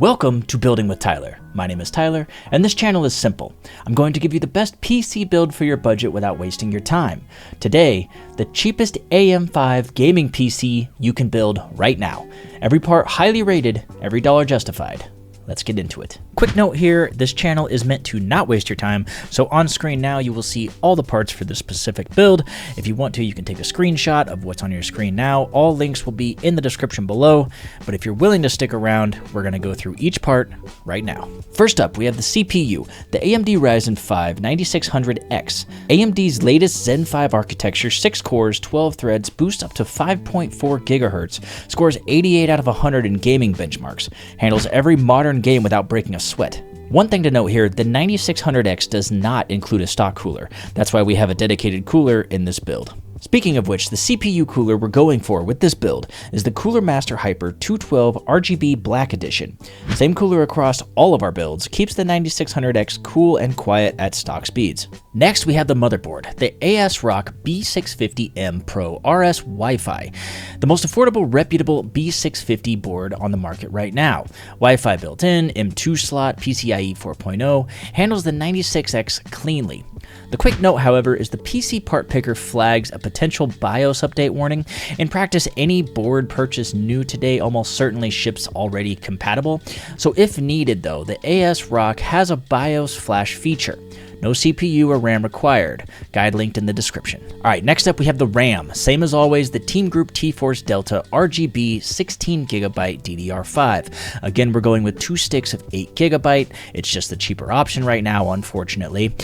Welcome to Building with Tyler. My name is Tyler, and this channel is simple. I'm going to give you the best PC build for your budget without wasting your time. Today, the cheapest AM5 gaming PC you can build right now. Every part highly rated, every dollar justified. Let's get into it. Quick note here, this channel is meant to not waste your time, so on screen now you will see all the parts for this specific build. If you want to, you can take a screenshot of what's on your screen now. All links will be in the description below, but if you're willing to stick around, we're going to go through each part right now. First up, we have the CPU, the AMD Ryzen 5 9600X. AMD's latest Zen 5 architecture, 6 cores, 12 threads, boosts up to 5.4 GHz, scores 88 out of 100 in gaming benchmarks, handles every modern game without breaking a sweat. One thing to note here, the 9600X does not include a stock cooler. That's why we have a dedicated cooler in this build. Speaking of which, the CPU cooler we're going for with this build is the Cooler Master Hyper 212 RGB Black Edition. Same cooler across all of our builds, keeps the 9600X cool and quiet at stock speeds. Next, we have the motherboard, the ASRock B650M Pro RS Wi-Fi, the most affordable, reputable B650 board on the market right now. Wi-Fi built in, M2 slot, PCIe 4.0, handles the 96X cleanly. The quick note, however, is the PC part picker flags a potential BIOS update warning. In practice, any board purchased new today almost certainly ships already compatible. So if needed though, the ASRock has a BIOS flash feature. No CPU or RAM required. Guide linked in the description. Alright, next up we have the RAM. Same as always, the Team Group T-Force Delta RGB 16GB DDR5. Again, we're going with 2 sticks of 8GB. It's just the cheaper option right now, unfortunately.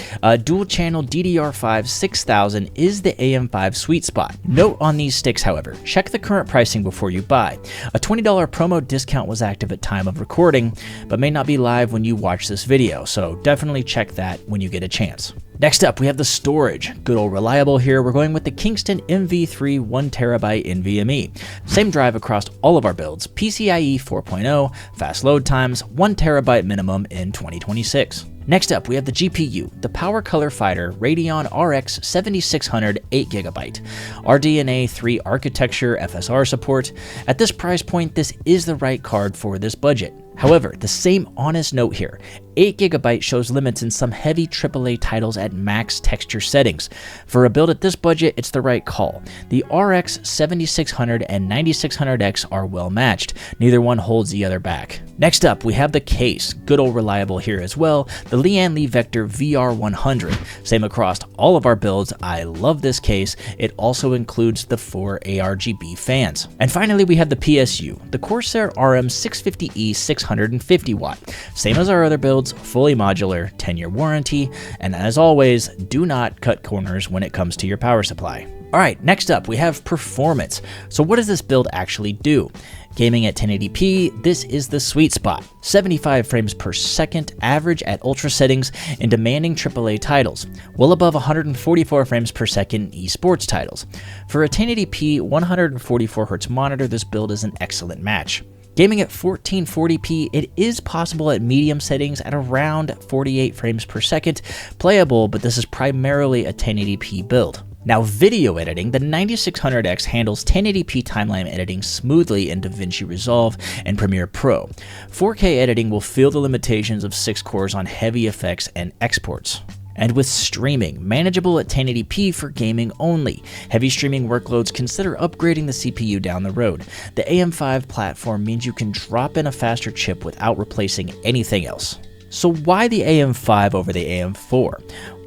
Dual channel DDR5 6000 is the AM5 sweet spot. Note on these sticks, however, check the current pricing before you buy. A $20 promo discount was active at time of recording, but may not be live when you watch this video, so definitely check that when you get a chance. Next up, we have the storage. Good old reliable here. We're going with the Kingston MV3 1TB NVMe. Same drive across all of our builds. PCIe 4.0, fast load times, 1TB minimum in 2026. Next up, we have the GPU, the Power Color Fighter Radeon RX 7600 8GB, RDNA 3 architecture, FSR support. At this price point, this is the right card for this budget. However, the same honest note here, 8GB shows limits in some heavy AAA titles at max texture settings. For a build at this budget, it's the right call. The RX 7600 and 9600X are well matched. Neither one holds the other back. Next up, we have the case. Good old reliable here as well. The Lian Li Vector VR100. Same across all of our builds. I love this case. It also includes the 4 ARGB fans. And finally, we have the PSU, the Corsair RM650E 650W. Same as our other builds, fully modular, 10-year warranty, and as always, do not cut corners when it comes to your power supply. Alright, next up we have performance. So what does this build actually do? Gaming at 1080p, this is the sweet spot. 75 frames per second average at ultra settings in demanding AAA titles, well above 144 frames per second in esports titles. For a 1080p 144Hz monitor, this build is an excellent match. Gaming at 1440p, it is possible at medium settings at around 48 frames per second, playable, but this is primarily a 1080p build. Now, video editing, the 9600X handles 1080p timeline editing smoothly in DaVinci Resolve and Premiere Pro. 4K editing will feel the limitations of 6 cores on heavy effects and exports. And with streaming, manageable at 1080p for gaming only. Heavy streaming workloads, consider upgrading the CPU down the road. The AM5 platform means you can drop in a faster chip without replacing anything else. So why the AM5 over the AM4?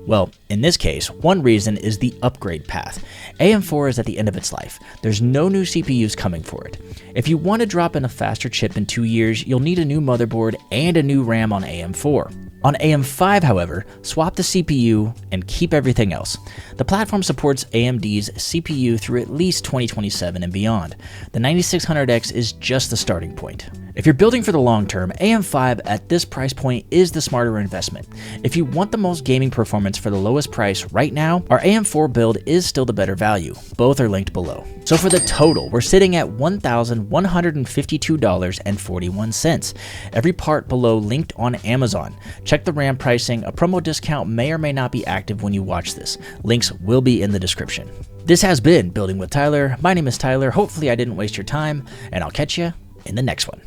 Well, in this case, one reason is the upgrade path. AM4 is at the end of its life. There's no new CPUs coming for it. If you want to drop in a faster chip in 2 years, you'll need a new motherboard and a new RAM on AM4. On AM5, however, swap the CPU and keep everything else. The platform supports AMD's CPU through at least 2027 and beyond. The 9600X is just the starting point. If you're building for the long term, AM5 at this price point is the smarter investment. If you want the most gaming performance for the lowest price right now, our AM4 build is still the better value. Both are linked below. So for the total, we're sitting at $1,152.41. Every part below linked on Amazon. Check the RAM pricing. A promo discount may or may not be active when you watch this. Links will be in the description. This has been Building with Tyler. My name is Tyler. Hopefully I didn't waste your time, and I'll catch you in the next one.